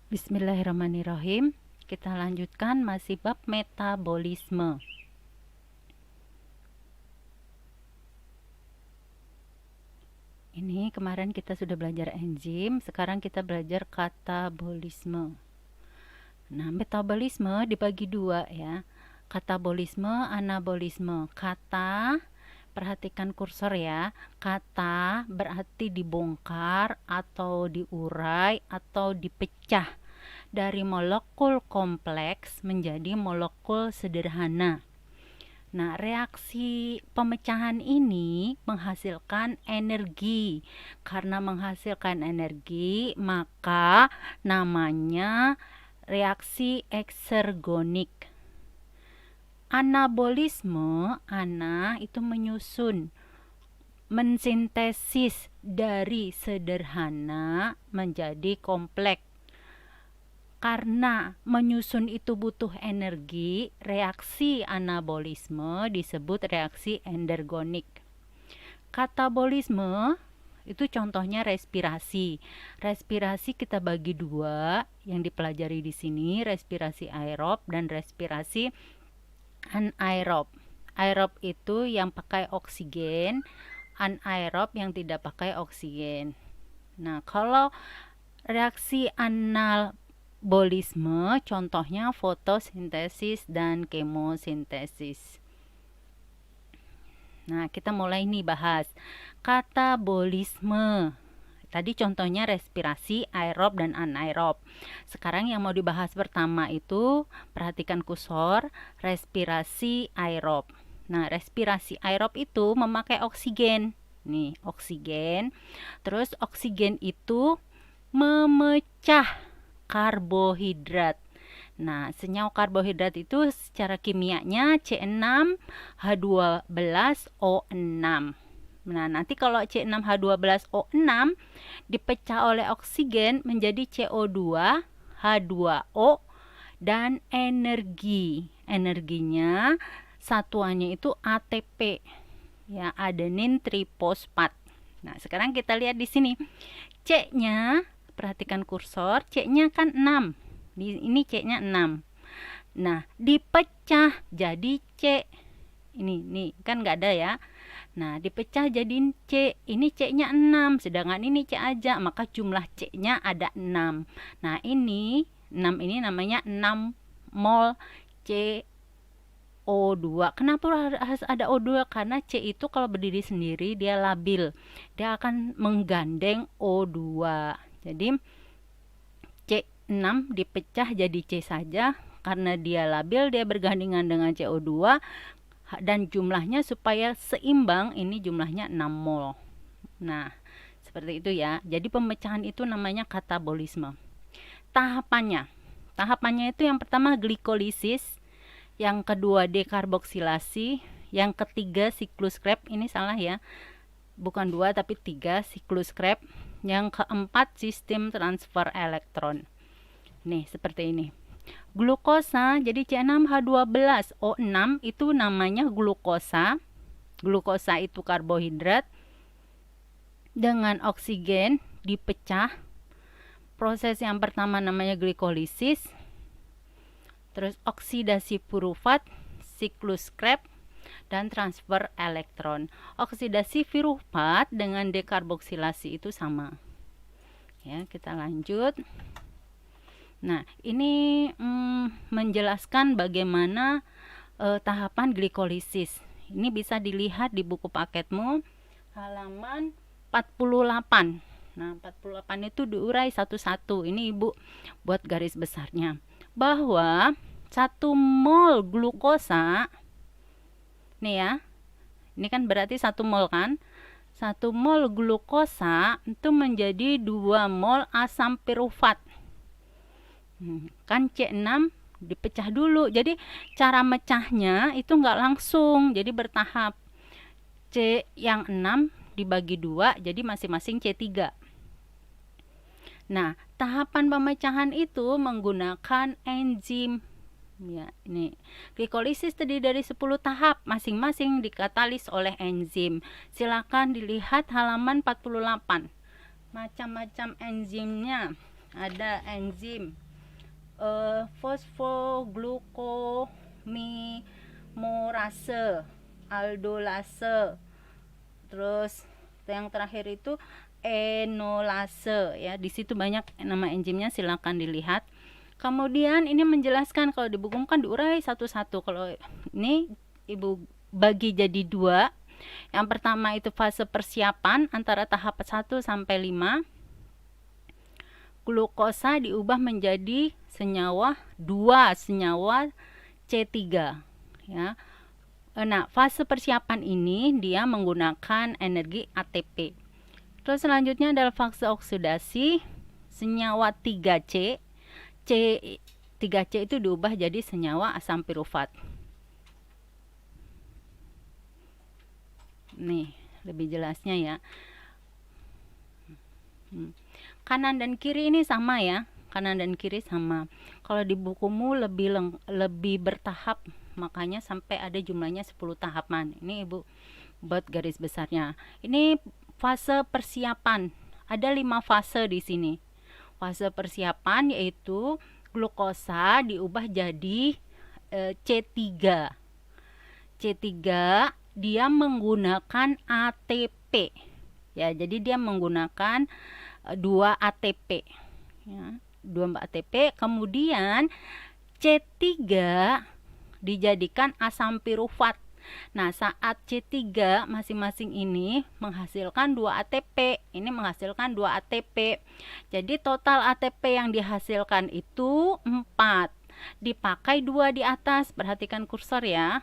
Bismillahirrahmanirrahim. Kita lanjutkan masih bab metabolisme. Ini kemarin kita sudah belajar enzim, sekarang kita belajar katabolisme. Nah, metabolisme dibagi dua ya. Katabolisme, anabolisme. Kata, perhatikan kursor ya. Kata berarti dibongkar atau diurai atau dipecah dari molekul kompleks menjadi molekul sederhana. Nah, reaksi pemecahan ini menghasilkan energi. Karena menghasilkan energi, maka namanya reaksi eksergonik. Anabolisme, ana itu menyusun, mensintesis dari sederhana menjadi kompleks. Karena menyusun itu butuh energi, reaksi anabolisme disebut reaksi endergonik. Katabolisme itu contohnya respirasi. Respirasi kita bagi dua, yang dipelajari di sini respirasi aerob dan respirasi anaerob. Aerob itu yang pakai oksigen, anaerob yang tidak pakai oksigen. Nah, kalau reaksi anabolisme contohnya fotosintesis dan kemosintesis. Nah, kita mulai nih bahas katabolisme. Tadi contohnya respirasi aerob dan anaerob. Sekarang yang mau dibahas pertama itu, perhatikan kursor, respirasi aerob. Nah, respirasi aerob itu memakai oksigen. Nih, oksigen. Terus oksigen itu memecah karbohidrat. Nah, senyawa karbohidrat itu secara kimianya C6H12O6. Nah, nanti kalau C6H12O6 dipecah oleh oksigen menjadi CO2, H2O, dan energi. Energinya satuannya itu ATP, ya, adenin trifosfat. Nah, sekarang kita lihat di sini. C-nya, perhatikan kursor, C-nya kan 6. Ini C-nya 6. Nah, dipecah jadi C. Ini kan nggak ada ya. Nah, dipecah jadi C. Ini C-nya 6, sedangkan ini C aja, maka jumlah C-nya ada 6. Nah, ini 6 ini namanya 6 mol CO2. Kenapa harus ada O2? Karena C itu kalau berdiri sendiri dia labil. Dia akan menggandeng O2. Jadi C6 dipecah jadi C saja. Karena dia labil, dia bergandengan dengan CO2. Dan jumlahnya supaya seimbang, ini jumlahnya 6 mol. Nah, seperti itu ya. Jadi pemecahan itu namanya katabolisme. Tahapannya itu yang pertama glikolisis, yang kedua dekarboksilasi, yang ketiga siklus Krebs. Ini salah ya, bukan 2 tapi 3 siklus Krebs. Yang keempat sistem transfer elektron. Nih, seperti ini. Glukosa, jadi C6H12O6 itu namanya glukosa. Glukosa itu karbohidrat dengan oksigen dipecah. Proses yang pertama namanya glikolisis. Terus oksidasi pirufat, siklus Krebs, dan transfer elektron. Oksidasi pirufat dengan dekarboksilasi itu sama. Ya, kita lanjut. Nah, ini menjelaskan bagaimana tahapan glikolisis. Ini bisa dilihat di buku paketmu halaman 48. Nah, 48 itu diurai satu-satu. Ini Ibu buat garis besarnya. Bahwa 1 mol glukosa, nih ya, ini kan berarti 1 mol kan? 1 mol glukosa itu menjadi 2 mol asam pirufat. Kan C6 dipecah dulu, jadi cara mecahnya itu nggak langsung, jadi bertahap. C yang 6 dibagi 2, jadi masing-masing C3. Nah, tahapan pemecahan itu menggunakan enzim. Ya, ini glikolisis terdiri dari 10 tahap, masing-masing dikatalis oleh enzim. Silakan dilihat halaman 48. Macam-macam enzimnya. ada enzim fosfoglucosaminomerase, aldolase, terus yang terakhir itu enolase ya. Di situ banyak nama enzimnya, silakan dilihat. Kemudian ini menjelaskan kalau di buku kan diurai satu-satu. Kalau ini Ibu bagi jadi dua. Yang pertama itu fase persiapan antara tahap 1 sampai 5. Glukosa diubah menjadi senyawa 2 senyawa C3 ya. Nah, fase persiapan ini dia menggunakan energi ATP. Terus selanjutnya adalah fase oksidasi senyawa 3C. C3C itu diubah jadi senyawa asam pirufat. Nih, lebih jelasnya ya. Kanan dan kiri ini sama ya. Kanan dan kiri sama. Kalau di bukumu lebih bertahap, makanya sampai ada jumlahnya 10 tahapan. Ini Ibu buat garis besarnya. Ini fase persiapan. Ada 5 fase di sini. Fase persiapan yaitu glukosa diubah jadi C3. C3 dia menggunakan ATP. Ya, jadi dia menggunakan 2 ATP. Ya, 2 ATP. Kemudian C3 dijadikan asam pirufat. Nah, saat C3 masing-masing ini menghasilkan 2 ATP. Ini menghasilkan 2 ATP. Jadi total ATP yang dihasilkan itu 4. Dipakai 2 di atas. Perhatikan kursor ya.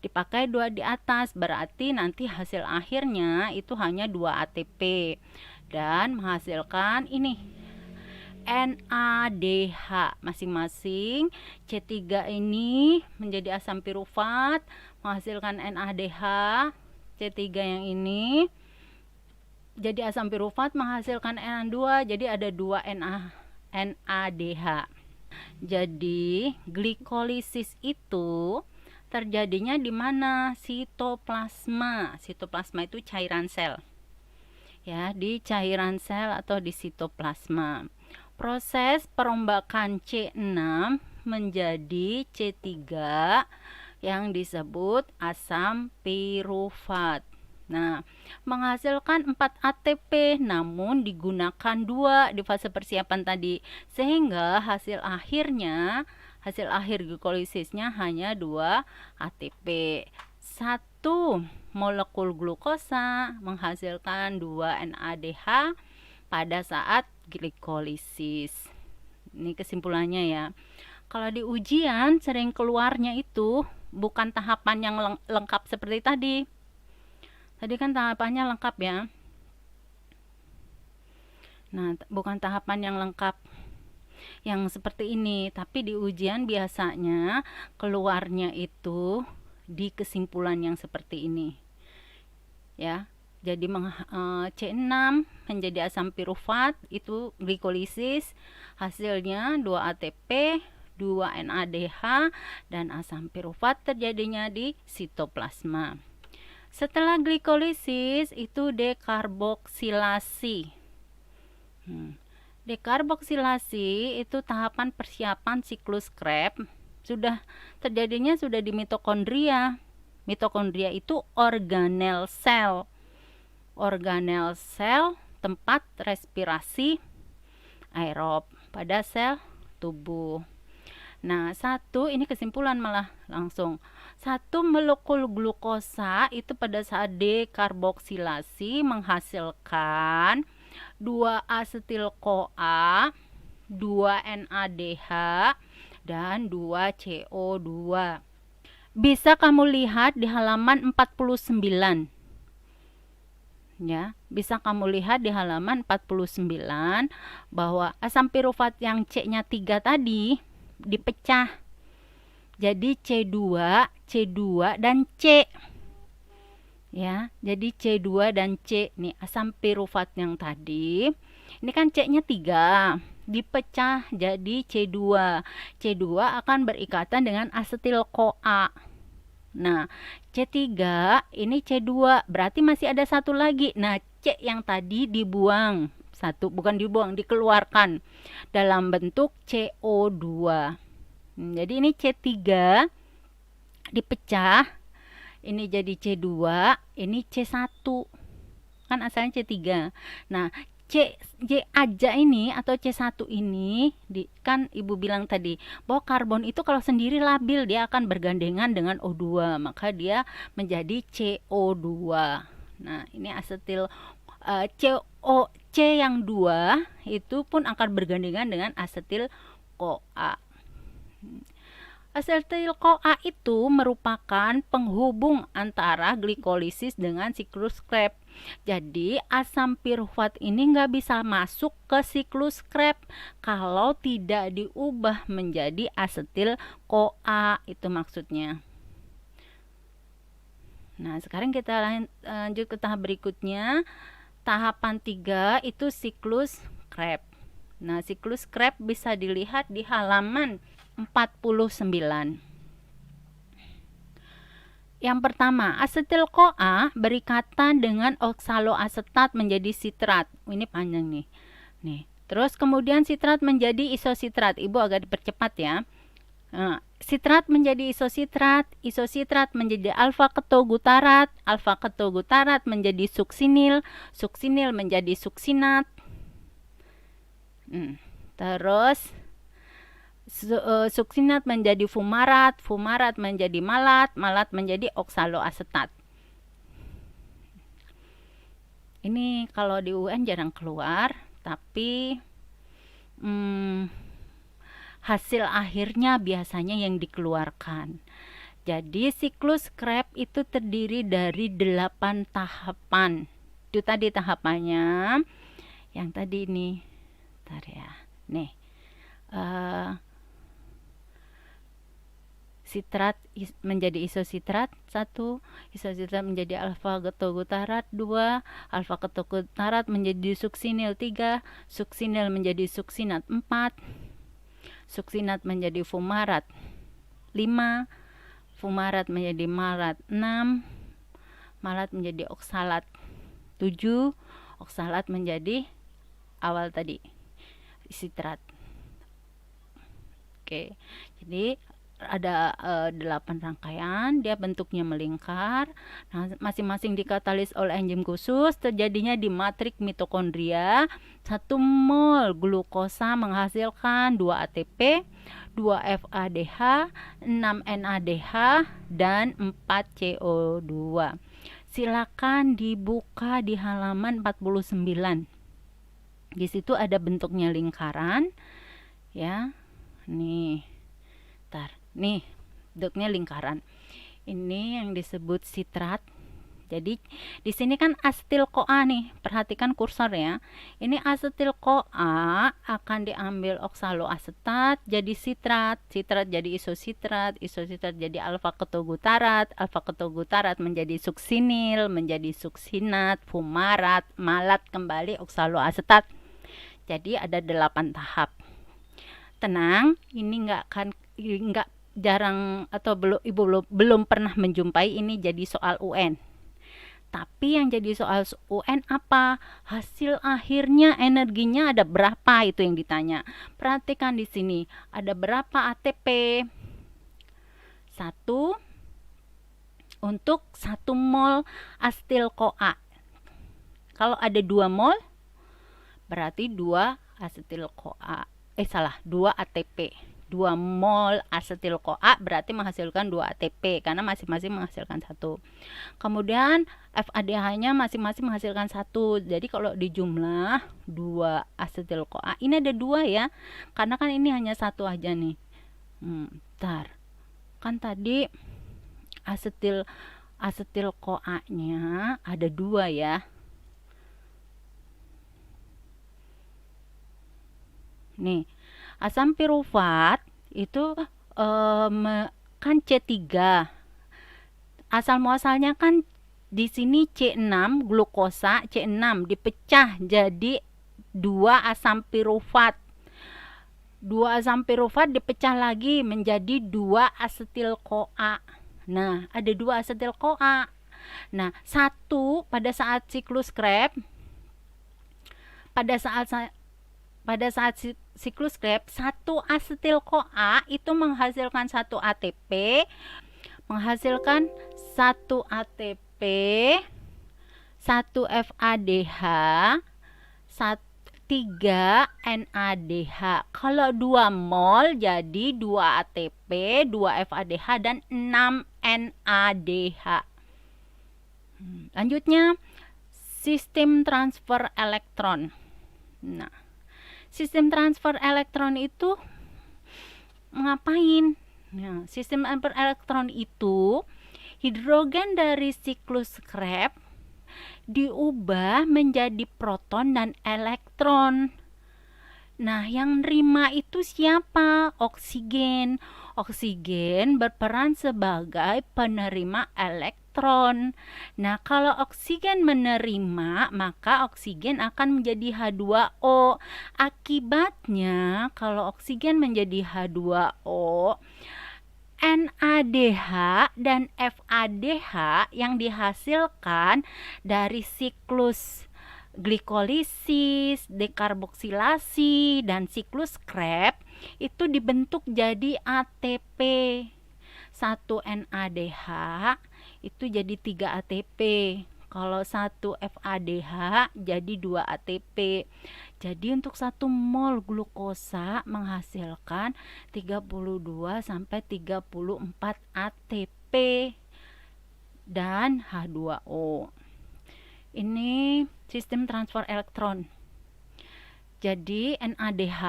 Dipakai 2 di atas. Berarti nanti hasil akhirnya itu hanya 2 ATP. Dan menghasilkan ini. NADH masing-masing. C3 ini menjadi asam pirufat menghasilkan NADH. C3 yang ini jadi asam pirufat menghasilkan Na2, jadi ada 2 NADH. Jadi glikolisis itu terjadinya di mana? Sitoplasma. Sitoplasma itu cairan sel. Ya, di cairan sel atau di sitoplasma. Proses perombakan C6 menjadi C3 yang disebut asam pirufat. Nah, menghasilkan 4 ATP namun digunakan 2 di fase persiapan tadi. Sehingga hasil akhir glikolisisnya hanya 2 ATP. 1 molekul glukosa menghasilkan 2 NADH pada saat glikolisis. Ini kesimpulannya ya. Kalau di ujian sering keluarnya itu bukan tahapan yang lengkap seperti tadi. Tadi kan tahapannya lengkap ya. Nah, bukan tahapan yang lengkap yang seperti ini, tapi di ujian biasanya keluarnya itu di kesimpulan yang seperti ini. Ya. Jadi C6 menjadi asam pirufat itu glikolisis, hasilnya 2 ATP, 2 NADH dan asam pirufat terjadinya di sitoplasma. Setelah glikolisis itu dekarboksilasi. Dekarboksilasi itu tahapan persiapan siklus Krebs. Terjadinya di mitokondria. Mitokondria itu organel sel. Organel sel tempat respirasi aerob pada sel tubuh. Nah, ini kesimpulan malah langsung. 1 molekul glukosa itu pada saat dekarboksilasi menghasilkan 2 asetil-CoA, 2 NADH dan 2 CO2. Bisa kamu lihat di halaman 49. Ya, bisa kamu lihat di halaman 49 bahwa asam pirufat yang C-nya 3 tadi dipecah. Jadi C2 dan C. Ya, jadi C2 dan C nih asam pirufat yang tadi. Ini kan C-nya 3, dipecah jadi C2. C2 akan berikatan dengan asetil-CoA. Nah, C3 ini C2, berarti masih ada 1 lagi. Nah, C yang tadi dibuang. satu, bukan dibuang, dikeluarkan dalam bentuk CO2. Jadi ini C3 dipecah, ini jadi C2, ini C1. Kan asalnya C3. Nah, C aja ini atau C1 ini kan Ibu bilang tadi bahwa karbon itu kalau sendiri labil dia akan bergandengan dengan O2, maka dia menjadi CO2. Nah, ini asetil C yang 2 itu pun akan bergandengan dengan asetil CoA. Asetil-CoA itu merupakan penghubung antara glikolisis dengan siklus Krebs. Jadi asam pirufat ini nggak bisa masuk ke siklus Krebs kalau tidak diubah menjadi asetil-CoA, itu maksudnya. Nah, sekarang kita lanjut ke tahap berikutnya. Tahapan 3 itu siklus Krebs. Nah, siklus Krebs bisa dilihat di halaman 49. Yang pertama, asetil-CoA berikatan dengan oksaloasetat menjadi sitrat. Ini panjang nih. Terus kemudian sitrat menjadi isositrat. Ibu agak dipercepat ya. Nah, sitrat menjadi isositrat, isositrat menjadi alfa-ketogutarat, alfa-ketogutarat menjadi suksinil, suksinil menjadi suksinat. Terus suksinat menjadi fumarat, fumarat menjadi malat, malat menjadi oksaloasetat. Ini kalau di UN jarang keluar, tapi hasil akhirnya biasanya yang dikeluarkan. Jadi siklus Krebs itu terdiri dari 8 tahapan. Itu tadi tahapannya. Yang tadi ini. Bentar ya. Nih. Sitrat menjadi isositrat 1, isositrat menjadi alfa-ketogutarat 2, alfa-ketogutarat menjadi suksinil 3, suksinil menjadi suksinat 4, suksinat menjadi fumarat 5, fumarat menjadi malat 6, malat menjadi oksalat 7, oksalat menjadi awal tadi sitrat. Oke, jadi ada 8 rangkaian, dia bentuknya melingkar. Nah, masing-masing dikatalis oleh enzim khusus, terjadinya di matrik mitokondria. 1 mol glukosa menghasilkan 2 ATP, 2 FADH, 6 NADH, dan 4 CO2. Silakan dibuka di halaman 49. Di situ ada bentuknya lingkaran, ya. Nih. Nih, bentuknya lingkaran. Ini yang disebut sitrat. Jadi di sini kan asetil-CoA nih. Perhatikan kursor ya. Ini asetil-CoA akan diambil oksaloasetat jadi sitrat, sitrat jadi isositrat, isositrat jadi alfa-ketogutarat, alfa-ketogutarat menjadi suksinil, menjadi suksinat, fumarat, malat kembali oksaloasetat. Jadi ada 8 tahap. Tenang, ini nggak jarang atau Ibu belum pernah menjumpai ini jadi soal UN. Tapi yang jadi soal UN apa? Hasil akhirnya energinya ada berapa, itu yang ditanya. Perhatikan di sini, ada berapa ATP? 1 untuk 1 mol asetil-CoA. Kalau ada 2 mol berarti 2 asetil-CoA. 2 ATP. 2 mol asetil-CoA berarti menghasilkan 2 ATP karena masing-masing menghasilkan 1. Kemudian FADH-nya masing-masing menghasilkan 1. Jadi kalau dijumlah 2 asetil-CoA, ini ada 2 ya. Karena kan ini hanya 1 aja nih. Bentar. Kan tadi asetil-CoA-nya ada 2 ya. Nih. Asam pirufat itu kan C3. Asal muasalnya kan di sini C6 glukosa, C6 dipecah jadi 2 asam pirufat. 2 asam pirufat dipecah lagi menjadi 2 asetil-CoA. Nah, ada 2 asetil-CoA. Nah, 1 pada saat siklus Krebs pada saat siklus Krebs, 1 asetil-CoA itu menghasilkan 1 ATP, 1 FADH, 3 NADH. Kalau 2 mol jadi 2 ATP, 2 FADH, dan 6 NADH. Lanjutnya, sistem transfer elektron. Nah, sistem transfer elektron itu ngapain? Nah, sistem transfer elektron itu hidrogen dari siklus Krebs diubah menjadi proton dan elektron. Nah, yang nerima itu siapa? Oksigen. Oksigen berperan sebagai penerima elektron. Nah, kalau oksigen menerima, maka oksigen akan menjadi H2O. Akibatnya, kalau oksigen menjadi H2O, NADH dan FADH yang dihasilkan dari siklus glikolisis, dekarboksilasi, dan siklus Krebs itu dibentuk jadi ATP. 1 NADH itu jadi 3 ATP. Kalau 1 FADH jadi 2 ATP. Jadi untuk 1 mol glukosa menghasilkan 32 sampai 34 ATP dan H2O. Ini sistem transfer elektron. Jadi NADH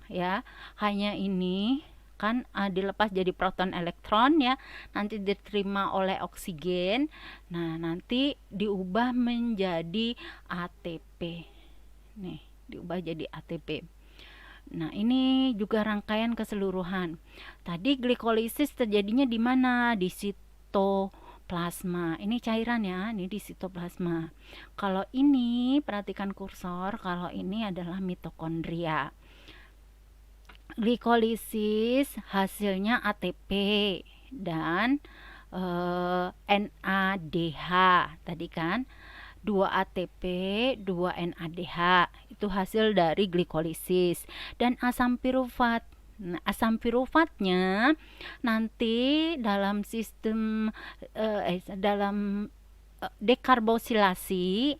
ya, hanya ini kan dilepas jadi proton elektron ya, nanti diterima oleh oksigen. Nah, nanti diubah menjadi ATP. Nih, diubah jadi ATP. Nah, ini juga rangkaian keseluruhan. Tadi glikolisis terjadinya di mana? Di sitoplasma. Ini cairan ya, ini di sitoplasma. Kalau ini, perhatikan kursor, kalau ini adalah mitokondria. Glikolisis hasilnya ATP dan NADH tadi kan, 2 ATP, 2 NADH itu hasil dari glikolisis. Dan asam pirufat. Nah, asam pirufatnya nanti dalam sistem dalam dekarboksilasi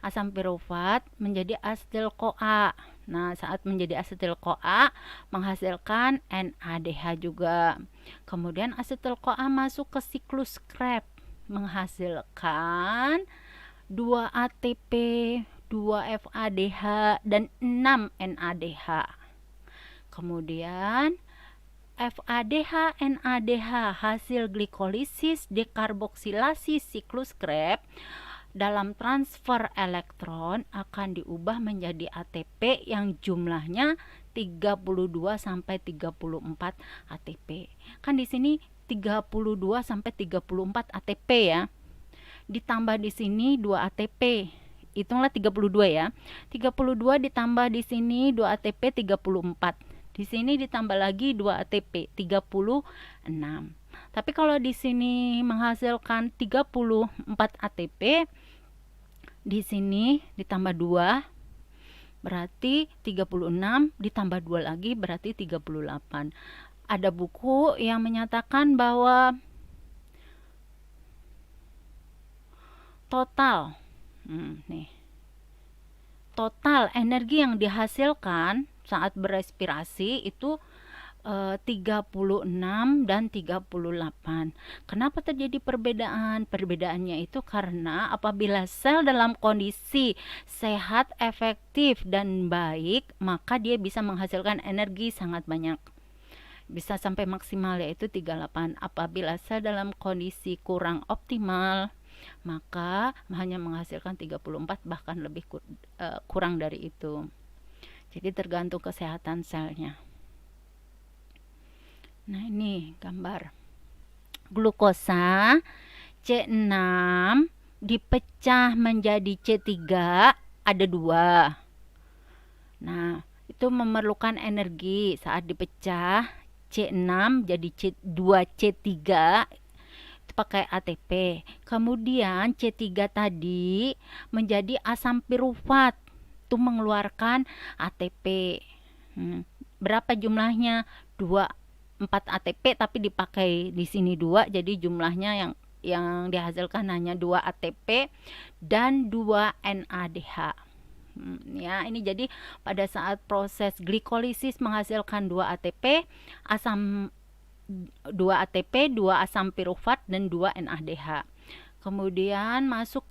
asam pirufat menjadi asetil-CoA. Nah, saat menjadi asetil-CoA menghasilkan NADH juga. Kemudian asetil-CoA masuk ke siklus Krebs menghasilkan 2 ATP, 2 FADH, dan 6 NADH. Kemudian FADH, NADH hasil glikolisis dekarboksilasi siklus Krebs dalam transfer elektron akan diubah menjadi ATP yang jumlahnya 32 sampai 34 ATP. Kan di sini 32 sampai 34 ATP ya. Ditambah di sini 2 ATP. Hitunglah 32 ya. 32 ditambah di sini 2 ATP 34. Di sini ditambah lagi 2 ATP 36. Tapi kalau di sini menghasilkan 34 ATP, di sini ditambah 2 berarti 36, ditambah 2 lagi berarti 38. Ada buku yang menyatakan bahwa total total energi yang dihasilkan saat berespirasi itu 36 dan 38. Kenapa terjadi perbedaan? Perbedaannya itu karena apabila sel dalam kondisi sehat, efektif, dan baik, maka dia bisa menghasilkan energi sangat banyak. Bisa sampai maksimal yaitu 38. Apabila sel dalam kondisi kurang optimal, maka hanya menghasilkan 34, bahkan lebih kurang dari itu. Jadi tergantung kesehatan selnya. Nah, ini gambar glukosa C6 dipecah menjadi C3, ada 2. Nah, itu memerlukan energi saat dipecah C6 jadi C2C3 itu pakai ATP. Kemudian C3 tadi menjadi asam pirufat. itu mengeluarkan ATP. Berapa jumlahnya? 4 ATP, tapi dipakai di sini 2, jadi jumlahnya yang dihasilkan hanya 2 ATP dan 2 NADH. Ya, ini jadi pada saat proses glikolisis menghasilkan 2 ATP, 2 asam pirufat dan 2 NADH. Kemudian masuk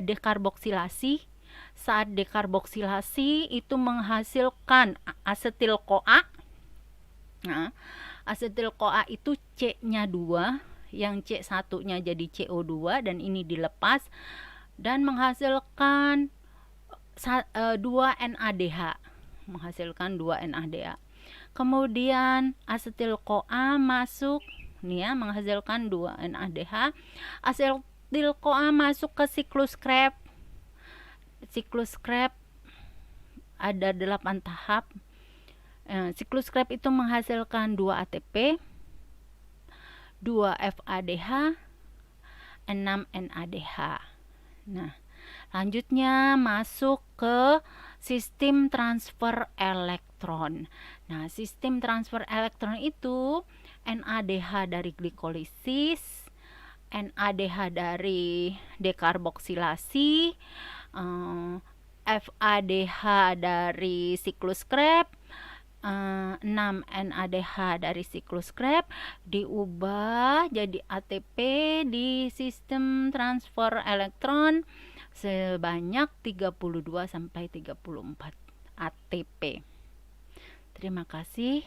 dekarboksilasi. Saat dekarboksilasi itu menghasilkan asetil-CoA. Nah, asetil-CoA itu C-nya 2, yang C1-nya jadi CO2 dan ini dilepas dan menghasilkan 2 NADH. Kemudian asetil-CoA masuk nih ya, menghasilkan 2 NADH. Asetil-CoA masuk ke siklus Krebs. Siklus Krebs ada 8 tahap. Siklus Krebs itu menghasilkan 2 ATP, 2 FADH, 6 NADH. Nah, lanjutnya masuk ke sistem transfer elektron. Nah, sistem transfer elektron itu NADH dari glikolisis, NADH dari dekarboksilasi, FADH dari siklus Krebs, 6 NADH dari siklus Krebs diubah jadi ATP di sistem transfer elektron sebanyak 32 sampai 34 ATP. Terima kasih.